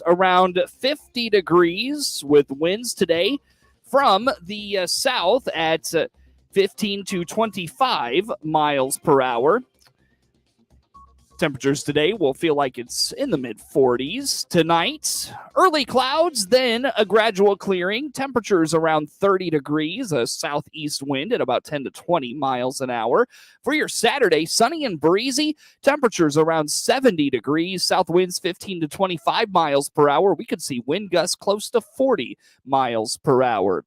around 50 degrees with winds today from the south at 15 to 25 miles per hour. Temperatures today will feel like it's in the mid-40s. Tonight, early clouds, then a gradual clearing. Temperatures around 30 degrees, a southeast wind at about 10 to 20 miles an hour. For your Saturday, sunny and breezy. Temperatures around 70 degrees, south winds 15 to 25 miles per hour. We could see wind gusts close to 40 miles per hour.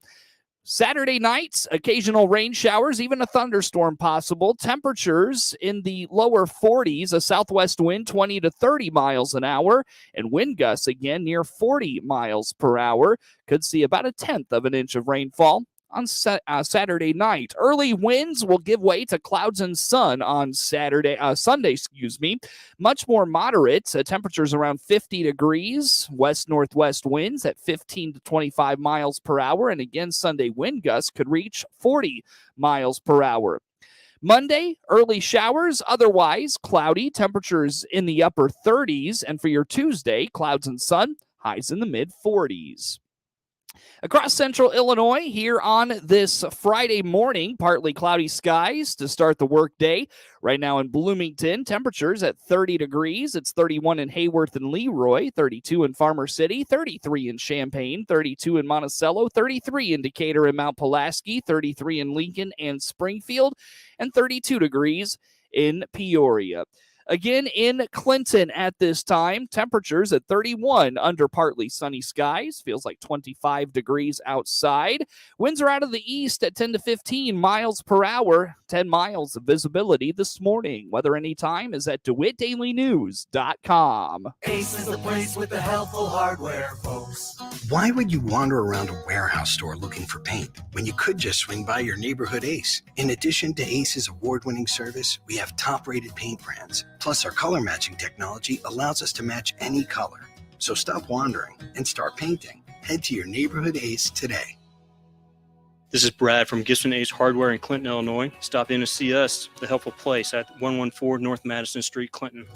Saturday nights, occasional rain showers, even a thunderstorm possible. Temperatures in the lower 40s, a southwest wind 20 to 30 miles an hour, and wind gusts again near 40 miles per hour. Could see about a tenth of an inch of rainfall on Saturday night. Early winds will give way to clouds and sun on Sunday, much more moderate. Temperatures around 50 degrees, west-northwest winds at 15 to 25 miles per hour, and again, Sunday wind gusts could reach 40 miles per hour. Monday, early showers, otherwise cloudy, temperatures in the upper 30s, and for your Tuesday, clouds and sun, highs in the mid-40s. Across central Illinois here on this Friday morning, partly cloudy skies to start the workday. Right now in Bloomington, temperatures at 30 degrees. It's 31 in Hayworth and Leroy, 32 in Farmer City, 33 in Champaign, 32 in Monticello, 33 in Decatur and Mount Pulaski, 33 in Lincoln and Springfield, and 32 degrees in Peoria. Again, in Clinton at this time, temperatures at 31 under partly sunny skies. Feels like 25 degrees outside. Winds are out of the east at 10 to 15 miles per hour. 10 miles of visibility this morning. Weather anytime is at DeWittDailyNews.com. Ace is the place with the helpful hardware, folks. Why would you wander around a warehouse store looking for paint when you could just swing by your neighborhood Ace? In addition to Ace's award-winning service, we have top-rated paint brands. Plus, our color matching technology allows us to match any color. So stop wandering and start painting. Head to your neighborhood Ace today. This is Brad from Gibson Ace Hardware in Clinton, Illinois. Stop in to see us, the helpful place at 114 North Madison Street, Clinton.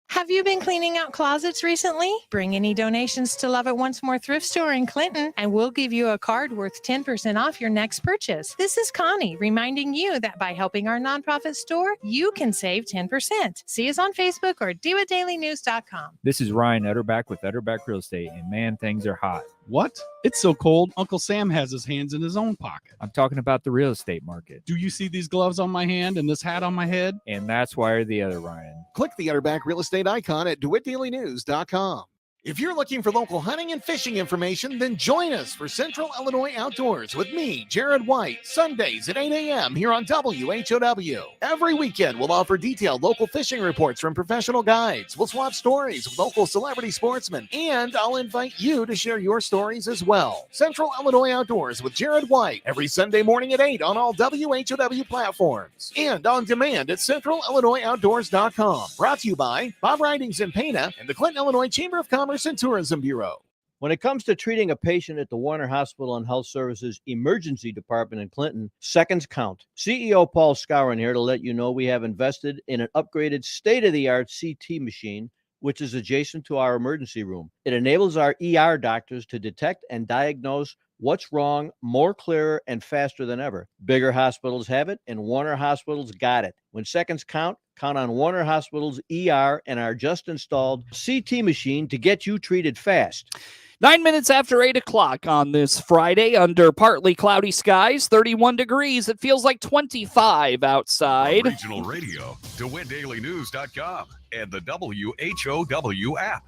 Have you been cleaning out closets recently? Bring any donations to Love It Once More thrift store in Clinton, and we'll give you a card worth 10% off your next purchase. This is Connie reminding you that by helping our nonprofit store, you can save 10%. See us on Facebook or DeWittDailyNews.com. This is Ryan Utterback with Utterback Real Estate, and man, things are hot. What? It's so cold, Uncle Sam has his hands in his own pocket. I'm talking about the real estate market. Do you see these gloves on my hand and this hat on my head? And that's why you're the other Ryan. Click the Utterback Real Estate icon at DeWittDailyNews.com. If you're looking for local hunting and fishing information, then join us for Central Illinois Outdoors with me, Jared White, Sundays at 8 a.m. here on WHOW. Every weekend, we'll offer detailed local fishing reports from professional guides. We'll swap stories with local celebrity sportsmen, and I'll invite you to share your stories as well. Central Illinois Outdoors with Jared White, every Sunday morning at 8 on all WHOW platforms and on demand at CentralIllinoisOutdoors.com. Brought to you by Bob Ridings in Pana and the Clinton, Illinois Chamber of Commerce and Tourism Bureau. When it comes to treating a patient at the Warner Hospital and Health Services Emergency Department in Clinton, seconds count. CEO Paul Scourin here to let you know we have invested in an upgraded state-of-the-art CT machine, which is adjacent to our emergency room. It enables our ER doctors to detect and diagnose what's wrong more clearer and faster than ever. Bigger hospitals have it, and Warner Hospitals got it. When seconds count, count on Warner Hospital's ER and our just installed CT machine to get you treated fast. 9 minutes after 8 o'clock on this Friday, under partly cloudy skies, 31 degrees. It feels like 25 outside. Regional Radio, DeWittDailyNews.com, and the WHOW app.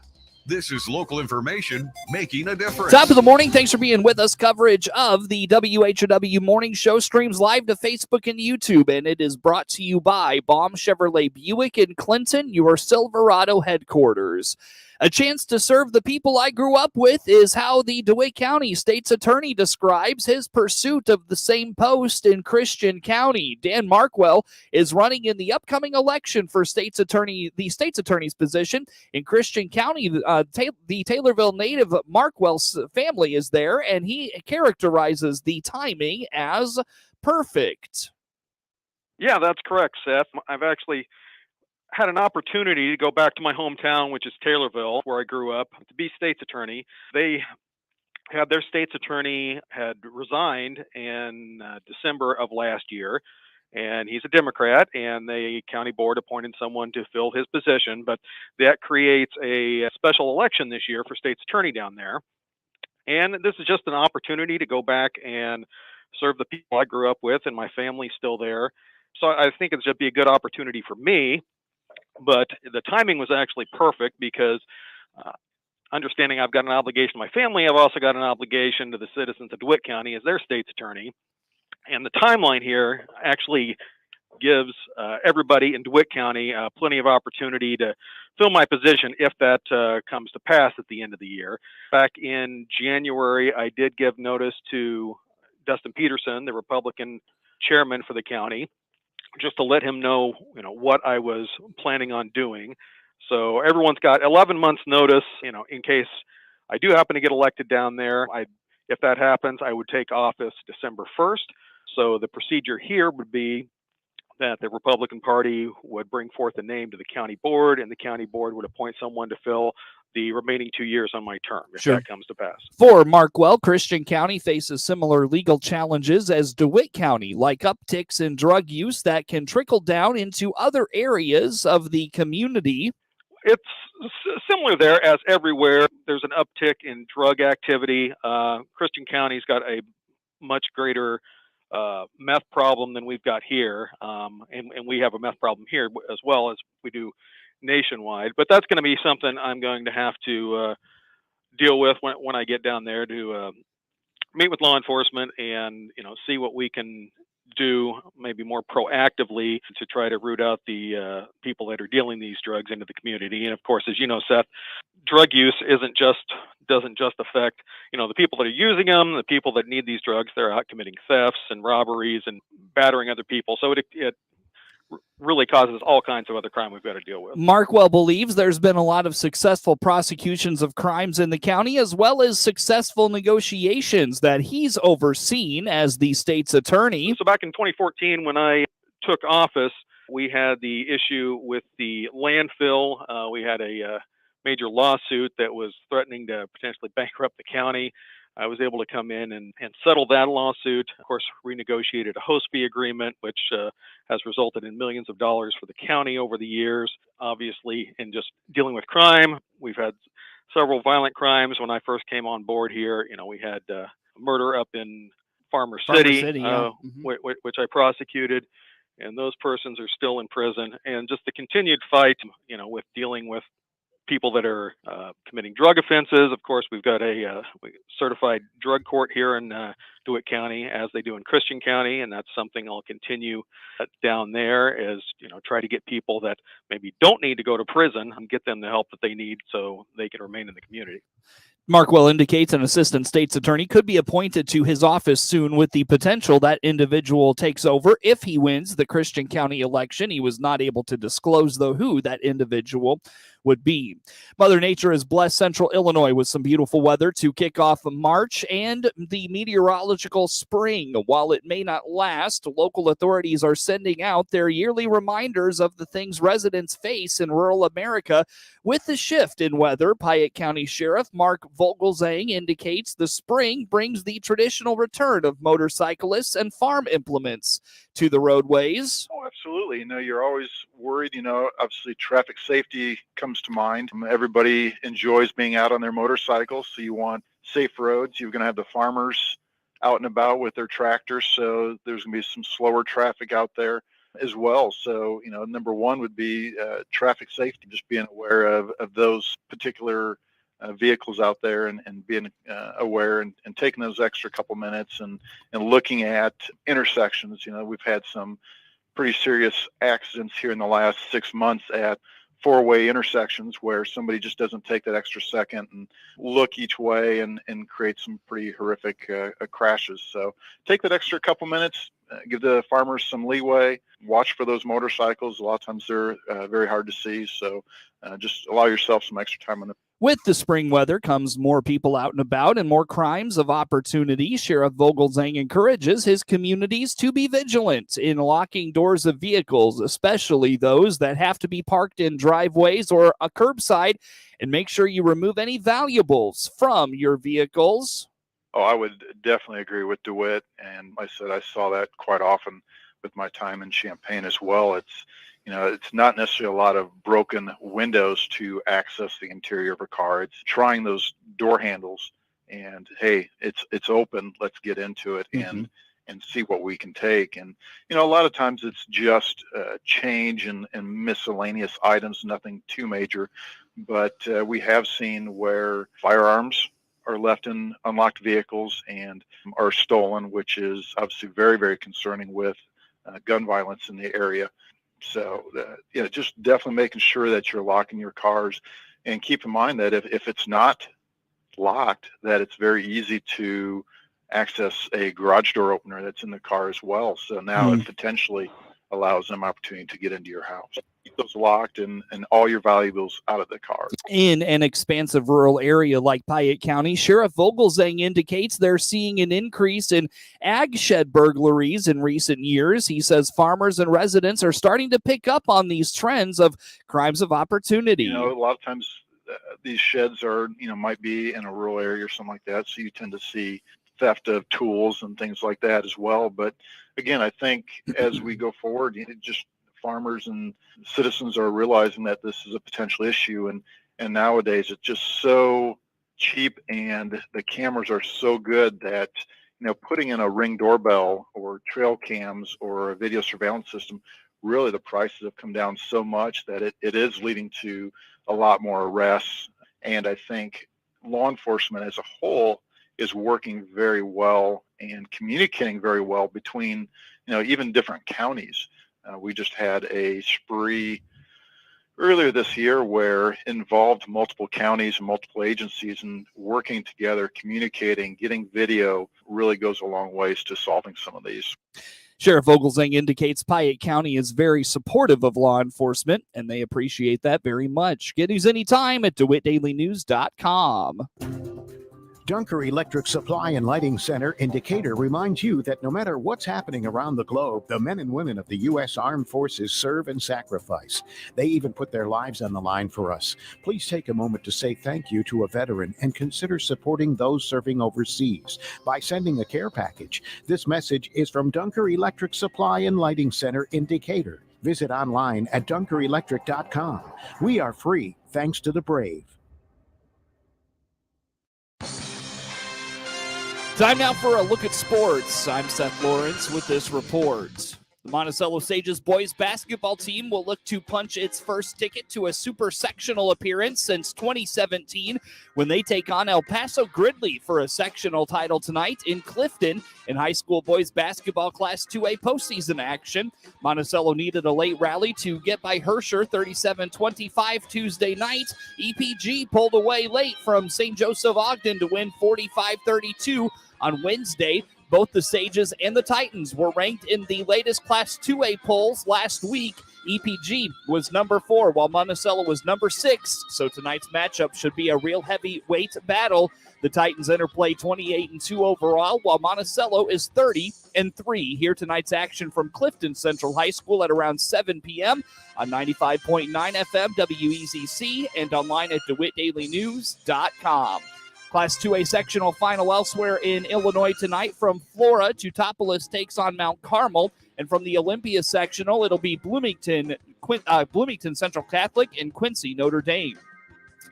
This is local information making a difference. Top of the morning. Thanks for being with us. Coverage of the WHOW Morning Show streams live to Facebook and YouTube, and it is brought to you by Baum Chevrolet Buick in Clinton, your Silverado headquarters. A chance to serve the people I grew up with is how the DeWitt County State's Attorney describes his pursuit of the same post in Christian County. Dan Markwell is running in the upcoming election for the State's Attorney's position in Christian County. The Taylorville native Markwell's family is there, and he characterizes the timing as perfect. Yeah, that's correct, Seth. I've actually had an opportunity to go back to my hometown, which is Taylorville, where I grew up, to be state's attorney. They had their state's attorney had resigned in December of last year, and he's a Democrat, and the county board appointed someone to fill his position, but that creates a special election this year for state's attorney down there. And this is just an opportunity to go back and serve the people I grew up with, and my family's still there. So I think it's just be a good opportunity for me. But the timing was actually perfect because understanding I've got an obligation to my family, I've also got an obligation to the citizens of DeWitt County as their state's attorney. And the timeline here actually gives everybody in DeWitt County plenty of opportunity to fill my position if that comes to pass at the end of the year. Back in January, I did give notice to Dustin Peterson, the Republican chairman for the county, just to let him know, what I was planning on doing. So everyone's got 11 months notice, in case I do happen to get elected down there. If that happens, I would take office December 1st. So the procedure here would be that the Republican Party would bring forth a name to the county board, and the county board would appoint someone to fill the remaining 2 years on my term, if that comes to pass. For Markwell, Christian County faces similar legal challenges as DeWitt County, like upticks in drug use that can trickle down into other areas of the community. It's similar there as everywhere. There's an uptick in drug activity. Christian County's got a much greater meth problem than we've got here, and we have a meth problem here as well as we do nationwide. But that's going to be something I'm going to have to deal with when I get down there to meet with law enforcement and see what we can do maybe more proactively to try to root out the people that are dealing these drugs into the community. And of course, as you know, Seth, drug use doesn't just affect the people that are using them, the people that need these drugs. They're out committing thefts and robberies and battering other people. So it really causes all kinds of other crime we've got to deal with. Markwell believes there's been a lot of successful prosecutions of crimes in the county, as well as successful negotiations that he's overseen as the state's attorney. So back in 2014, when I took office, we had the issue with the landfill. We had a major lawsuit that was threatening to potentially bankrupt the county. I was able to come in and settle that lawsuit. Of course, renegotiated a host fee agreement, which has resulted in millions of dollars for the county over the years. Obviously, in just dealing with crime, we've had several violent crimes. When I first came on board here, we had murder up in Farmer City, yeah. Which I prosecuted, and those persons are still in prison. And just the continued fight, with dealing with people that are committing drug offenses. Of course, we've got a certified drug court here in DeWitt County, as they do in Christian County, and that's something I'll continue down there, is try to get people that maybe don't need to go to prison and get them the help that they need so they can remain in the community. Markwell indicates an assistant state's attorney could be appointed to his office soon, with the potential that individual takes over if he wins the Christian County election. He was not able to disclose, though, who that individual would be. Mother Nature has blessed central Illinois with some beautiful weather to kick off March and the meteorological spring. While it may not last, local authorities are sending out their yearly reminders of the things residents face in rural America. With the shift in weather, Piatt County Sheriff Mark Vogelzang indicates the spring brings the traditional return of motorcyclists and farm implements to the roadways. Oh, absolutely. You're always worried. Obviously traffic safety comes to mind. Everybody enjoys being out on their motorcycles, so you want safe roads. You're going to have the farmers out and about with their tractors, so there's going to be some slower traffic out there as well. So, number one would be traffic safety, just being aware of those particular vehicles out there and being aware and taking those extra couple minutes and looking at intersections. We've had some pretty serious accidents here in the last 6 months at four-way intersections where somebody just doesn't take that extra second and look each way and create some pretty horrific crashes. So take that extra couple minutes, give the farmers some leeway, watch for those motorcycles. A lot of times they're very hard to see. So just allow yourself some extra time on the With the spring weather comes more people out and about and more crimes of opportunity. Sheriff Vogelzang encourages his communities to be vigilant in locking doors of vehicles, especially those that have to be parked in driveways or a curbside, and make sure you remove any valuables from your vehicles. Oh, I would definitely agree with DeWitt. And like I said, I saw that quite often with my time in Champaign as well. It's not necessarily a lot of broken windows to access the interior of a car. It's trying those door handles and, hey, it's open. Let's get into it and see what we can take. And, a lot of times it's just change and miscellaneous items, nothing too major. But we have seen where firearms are left in unlocked vehicles and are stolen, which is obviously very, very concerning with gun violence in the area. So, just definitely making sure that you're locking your cars, and keep in mind that if it's not locked, that it's very easy to access a garage door opener that's in the car as well. So now it potentially allows them opportunity to get into your house. Keep those locked and all your valuables out of the car. In an expansive rural area like Piatt County, Sheriff Vogelzang indicates they're seeing an increase in ag shed burglaries in recent years. He says farmers and residents are starting to pick up on these trends of crimes of opportunity. A lot of times these sheds are, might be in a rural area or something like that. So you tend to see theft of tools and things like that as well. But again, I think as we go forward, just farmers and citizens are realizing that this is a potential issue. And nowadays it's just so cheap and the cameras are so good that, putting in a Ring doorbell or trail cams or a video surveillance system, really the prices have come down so much that it is leading to a lot more arrests. And I think law enforcement as a whole is working very well and communicating very well between, even different counties. We just had a spree earlier this year where involved multiple counties and multiple agencies, and working together, communicating, getting video really goes a long ways to solving some of these. Sheriff Vogelzang indicates Piatt County is very supportive of law enforcement, and they appreciate that very much. Get news anytime at DeWittDailyNews.com. Dunker Electric Supply and Lighting Center in Decatur reminds you that no matter what's happening around the globe, the men and women of the U.S. Armed Forces serve and sacrifice. They even put their lives on the line for us. Please take a moment to say thank you to a veteran and consider supporting those serving overseas by sending a care package. This message is from Dunker Electric Supply and Lighting Center in Decatur. Visit online at dunkerelectric.com. We are free thanks to the brave. Time now for a look at sports. I'm Seth Lawrence with this report. The Monticello Sages boys basketball team will look to punch its first ticket to a super sectional appearance since 2017 when they take on El Paso Gridley for a sectional title tonight in Clifton in high school boys basketball Class 2A postseason action. Monticello needed a late rally to get by Herscher 37-25 Tuesday night. EPG pulled away late from St. Joseph Ogden to win 45-32 on Wednesday. Both the Sages and the Titans were ranked in the latest Class 2A polls last week. EPG was number 4, while Monticello was number 6. So tonight's matchup should be a real heavyweight battle. The Titans interplay 28-2 overall, while Monticello is 30-3. Here tonight's action from Clifton Central High School at around 7 p.m. on 95.9 FM WEZC and online at DeWittDailyNews.com. Class 2A sectional final elsewhere in Illinois tonight. From Flora, Teutopolis takes on Mount Carmel. And from the Olympia sectional, it'll be Bloomington Central Catholic and Quincy Notre Dame.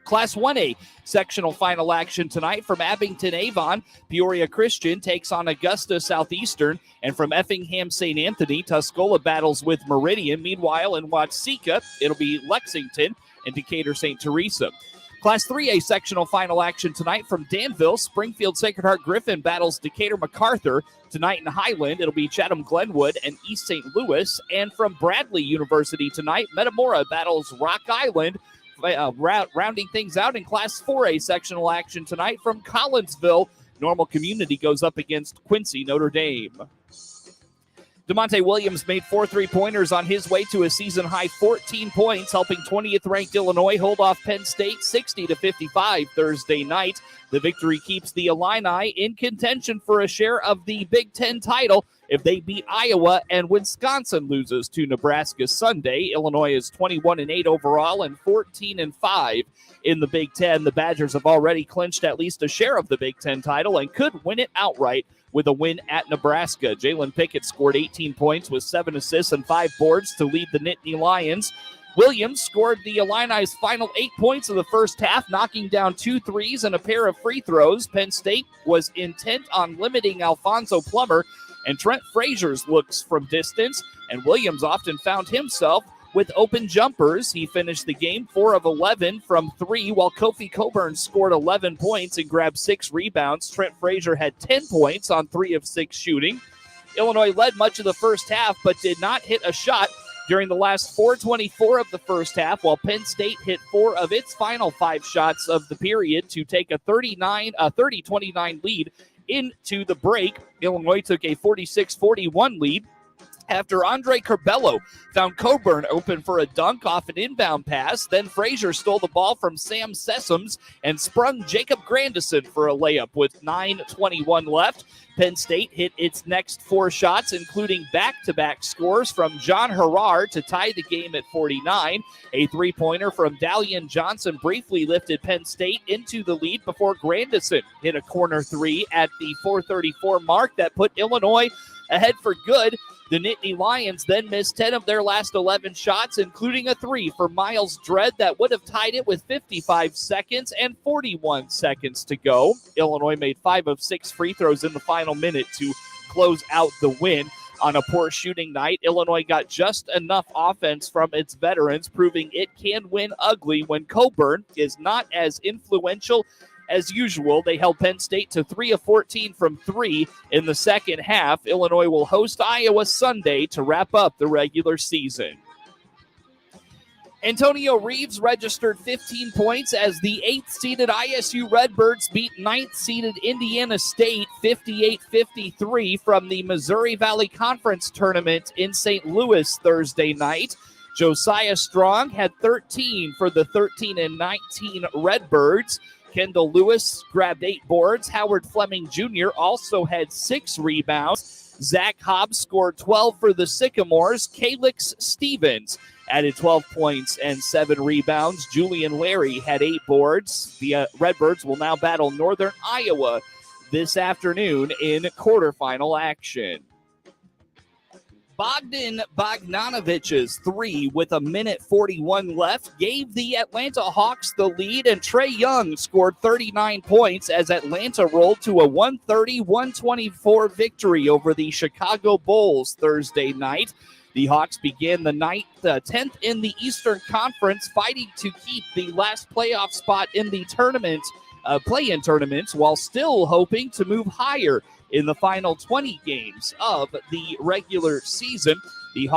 Class 1A sectional final action tonight. From Abington Avon, Peoria Christian takes on Augusta Southeastern. And from Effingham St. Anthony, Tuscola battles with Meridian. Meanwhile, in Watseka, it'll be Lexington and Decatur St. Teresa. Class 3A sectional final action tonight. From Danville, Springfield Sacred Heart Griffin battles Decatur MacArthur. Tonight in Highland, it'll be Chatham Glenwood and East St. Louis. And from Bradley University tonight, Metamora battles Rock Island. Rounding things out in Class 4A sectional action tonight. From Collinsville, Normal Community goes up against Quincy Notre Dame. DeMonte Williams made 4 3-pointers on his way to a season-high 14 points, helping 20th-ranked Illinois hold off Penn State 60-55 Thursday night. The victory keeps the Illini in contention for a share of the Big Ten title if they beat Iowa and Wisconsin loses to Nebraska Sunday. Illinois is 21-8 overall and 14-5 in the Big Ten. The Badgers have already clinched at least a share of the Big Ten title and could win it outright with a win at Nebraska. Jalen Pickett scored 18 points with 7 assists and 5 boards to lead the Nittany Lions. Williams scored the Illini's final 8 points of the first half, knocking down 2 threes and a pair of free throws. Penn State was intent on limiting Alfonso Plummer and Trent Frazier's looks from distance, and Williams often found himself with open jumpers. He finished the game 4 of 11 from 3, while Kofi Coburn scored 11 points and grabbed 6 rebounds. Trent Frazier had 10 points on 3 of 6 shooting. Illinois led much of the first half, but did not hit a shot during the last 4:24 of the first half, while Penn State hit 4 of its final 5 shots of the period to take a 30-29 lead into the break. Illinois took a 46-41 lead after Andre Curbelo found Coburn open for a dunk off an inbound pass. Then Frazier stole the ball from Sam Sessoms and sprung Jacob Grandison for a layup with 9:21 left. Penn State hit its next 4 shots, including back-to-back scores from John Herrar to tie the game at 49. A 3-pointer from Dalian Johnson briefly lifted Penn State into the lead before Grandison hit a corner 3 at the 4:34 mark that put Illinois ahead for good. The Nittany Lions then missed 10 of their last 11 shots, including a 3 for Miles Dredd that would have tied it with 55 seconds and 41 seconds to go. Illinois made 5 of 6 free throws in the final minute to close out the win. On a poor shooting night, Illinois got just enough offense from its veterans, proving it can win ugly when Coburn is not as influential as usual. They held Penn State to 3 of 14 from 3 in the second half. Illinois will host Iowa Sunday to wrap up the regular season. Antonio Reeves registered 15 points as the 8th-seeded ISU Redbirds beat 9th-seeded Indiana State 58-53 from the Missouri Valley Conference Tournament in St. Louis Thursday night. Josiah Strong had 13 for the 13-19 Redbirds. Kendall Lewis grabbed 8 boards. Howard Fleming Jr. also had 6 rebounds. Zach Hobbs scored 12 for the Sycamores. Calix Stevens added 12 points and 7 rebounds. Julian Larry had 8 boards. The Redbirds will now battle Northern Iowa this afternoon in quarterfinal action. Bogdan Bogdanovic's 3 with 1:41 left gave the Atlanta Hawks the lead, and Trae Young scored 39 points as Atlanta rolled to a 130-124 victory over the Chicago Bulls Thursday night. The Hawks began the night 10th in the Eastern Conference, fighting to keep the last playoff spot in the tournament, play-in tournaments, while still hoping to move higher in the final 20 games of the regular season. The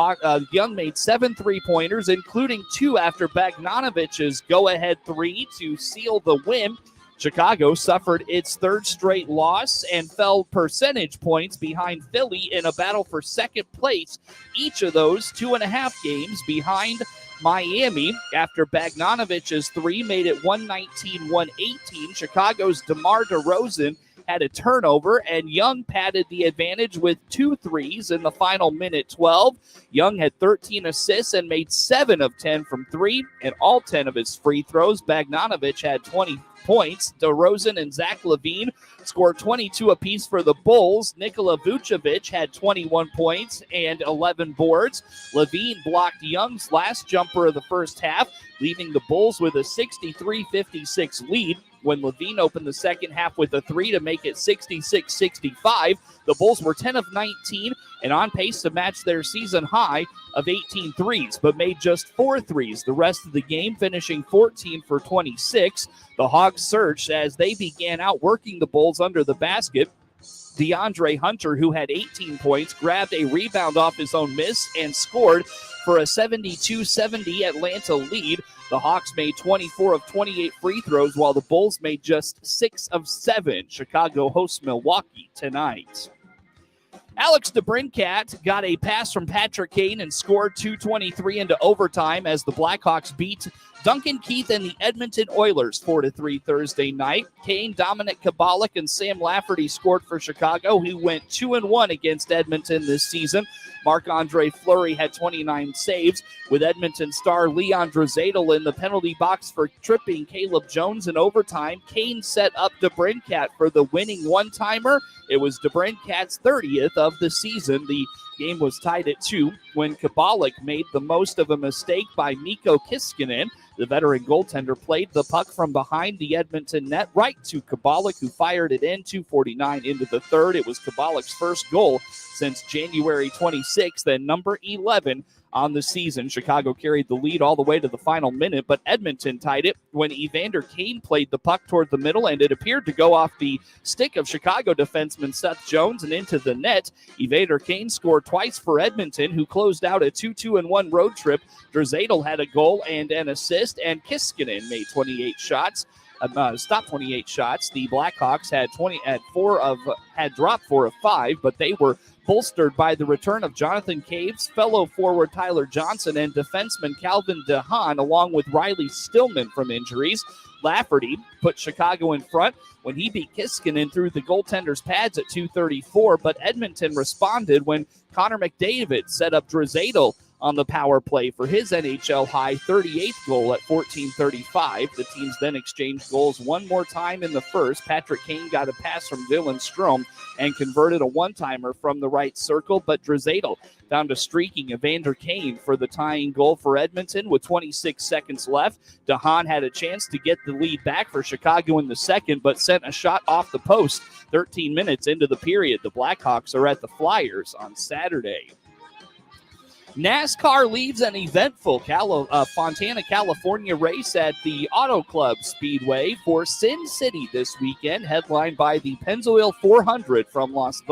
Young made 7 3-pointers, including 2 after Bogdanovic's go-ahead 3 to seal the win. Chicago suffered its 3rd straight loss and fell percentage points behind Philly in a battle for second place, each of those 2.5 games behind Miami. After Bogdanovic's 3 made it 119-118, Chicago's DeMar DeRozan had a turnover, and Young padded the advantage with 2 threes in the final minute 12. Young had 13 assists and made 7 of 10 from 3, and all 10 of his free throws. Bogdanovic had 20 points. DeRozan and Zach LaVine scored 22 apiece for the Bulls. Nikola Vucevic had 21 points and 11 boards. LaVine blocked Young's last jumper of the first half, leaving the Bulls with a 63-56 lead. When LaVine opened the second half with a 3 to make it 66-65, the Bulls were 10 of 19 and on pace to match their season high of 18 threes, but made just 4 threes the rest of the game, finishing 14 for 26. The Hawks surged as they began outworking the Bulls under the basket. DeAndre Hunter, who had 18 points, grabbed a rebound off his own miss and scored for a 72-70 Atlanta lead. The Hawks made 24 of 28 free throws, while the Bulls made just 6 of 7. Chicago hosts Milwaukee tonight. Alex DeBrincat got a pass from Patrick Kane and scored 2:23 into overtime as the Blackhawks beat Duncan Keith and the Edmonton Oilers 4-3 Thursday night. Kane, Dominic Kabalik, and Sam Lafferty scored for Chicago, who went 2-1 against Edmonton this season. Marc-Andre Fleury had 29 saves, with Edmonton star Leon Draisaitl in the penalty box for tripping Caleb Jones in overtime. Kane set up DeBrincat for the winning one-timer. It was DeBrincat's 30th of the season. The game was tied at 2 when Kabalik made the most of a mistake by Mikko Kiskinen. The veteran goaltender played the puck from behind the Edmonton net right to Kabalik, who fired it in. 2:49 into the third. It was Kabalik's first goal since January 26th and number 11 on the season. Chicago carried the lead all the way to the final minute, but Edmonton tied it when Evander Kane played the puck toward the middle, and it appeared to go off the stick of Chicago defenseman Seth Jones and into the net. Evander Kane scored twice for Edmonton, who closed out a 2-2-1 road trip. Draisaitl had a goal and an assist, and Kiskinen made 28 shots. Stopped 28 shots. The Blackhawks had dropped 4 of 5, but they were bolstered by the return of Jonathan Caves, fellow forward Tyler Johnson, and defenseman Calvin DeHaan, along with Riley Stillman from injuries. Lafferty put Chicago in front when he beat Kiskinen through the goaltender's pads at 2:34, but Edmonton responded when Connor McDavid set up Draisaitl on the power play for his NHL-high 38th goal at 14:35. The teams then exchanged goals one more time in the first. Patrick Kane got a pass from Dylan Strome and converted a one-timer from the right circle, but Draisaitl found a streaking Evander Kane for the tying goal for Edmonton with 26 seconds left. DeHaan had a chance to get the lead back for Chicago in the second, but sent a shot off the post 13 minutes into the period. The Blackhawks are at the Flyers on Saturday. NASCAR leaves an eventful Fontana, California race at the Auto Club Speedway for Sin City this weekend, headlined by the Pennzoil 400 from Las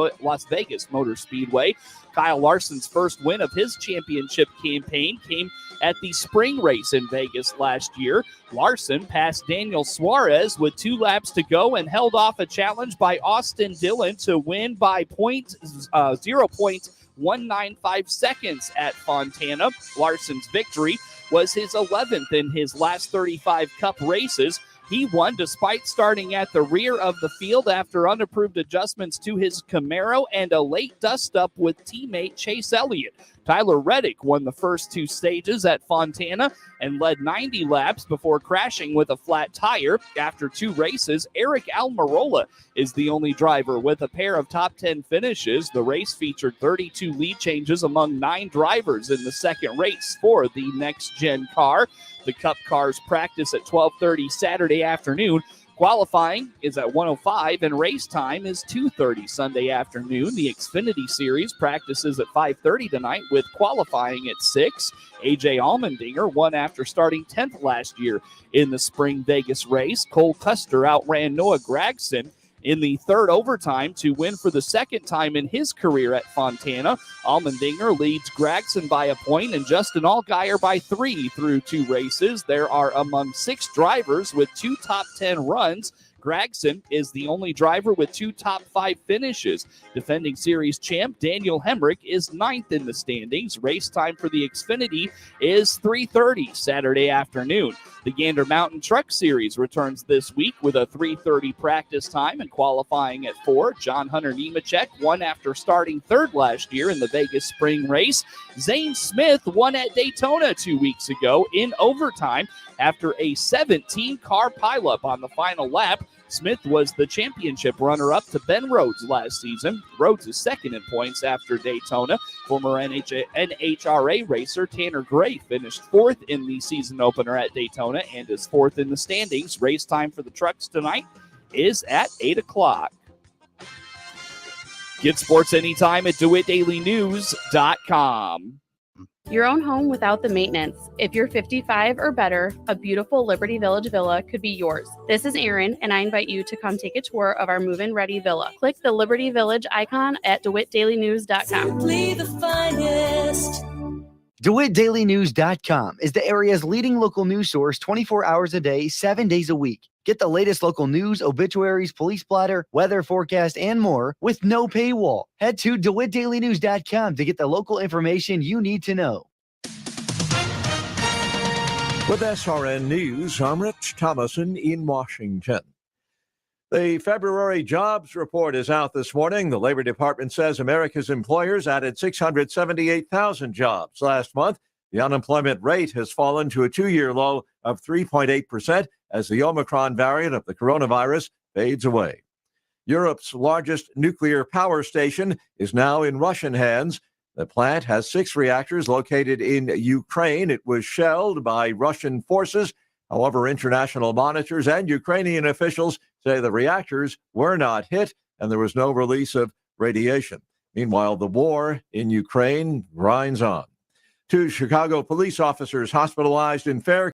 Vegas Motor Speedway. Kyle Larson's first win of his championship campaign came at the spring race in Vegas last year. Larson passed Daniel Suarez with 2 laps to go and held off a challenge by Austin Dillon to win by 0.195 seconds at Fontana. Larson's victory was his 11th in his last 35 Cup races. He won despite starting at the rear of the field after unapproved adjustments to his Camaro and a late dust-up with teammate Chase Elliott. Tyler Reddick won the first 2 stages at Fontana and led 90 laps before crashing with a flat tire. After 2 races, Eric Almirola is the only driver with a pair of top 10 finishes. The race featured 32 lead changes among 9 drivers in the second race for the next-gen car. The Cup cars practice at 12:30 Saturday afternoon. Qualifying is at 1:05 and race time is 2:30 Sunday afternoon. The Xfinity Series practices at 5:30 tonight with qualifying at 6. AJ Allmendinger won after starting 10th last year in the spring Vegas race. Cole Custer outran Noah Gragson in the third overtime to win for the second time in his career at Fontana. Allmendinger leads Gragson by a point and Justin Allgaier by 3 through 2 races. There are among 6 drivers with 2 top 10 runs. Gragson is the only driver with 2 top 5 finishes. Defending series champ Daniel Hemrick is 9th in the standings. Race time for the Xfinity is 3:30 Saturday afternoon. The Gander Mountain Truck Series returns this week with a 3:30 practice time and qualifying at 4. John Hunter Nemechek won after starting 3rd last year in the Vegas spring race. Zane Smith won at Daytona 2 weeks ago in overtime after a 17-car pileup on the final lap. Smith was the championship runner-up to Ben Rhodes last season. Rhodes is second in points after Daytona. Former NHRA racer Tanner Gray finished 4th in the season opener at Daytona and is 4th in the standings. Race time for the trucks tonight is at 8 o'clock. Get sports anytime at DeWittDailyNews.com. Your own home without the maintenance. If you're 55 or better, a beautiful Liberty Village villa could be yours. This is Erin, and I invite you to come take a tour of our move-in ready villa. Click the Liberty Village icon at DeWittDailyNews.com. Simply the finest. DeWittDailyNews.com is the area's leading local news source 24 hours a day, 7 days a week. Get the latest local news, obituaries, police blotter, weather forecast, and more with no paywall. Head to DeWittDailyNews.com to get the local information you need to know. With SRN News, I'm Rich Thomason in Washington. The February jobs report is out this morning. The Labor Department says America's employers added 678,000 jobs last month. The unemployment rate has fallen to a two-year low of 3.8% as the Omicron variant of the coronavirus fades away. Europe's largest nuclear power station is now in Russian hands. The plant has 6 reactors located in Ukraine. It was shelled by Russian forces. However, international monitors and Ukrainian officials say the reactors were not hit and there was no release of radiation. Meanwhile, the war in Ukraine grinds on. 2 Chicago police officers hospitalized in Fair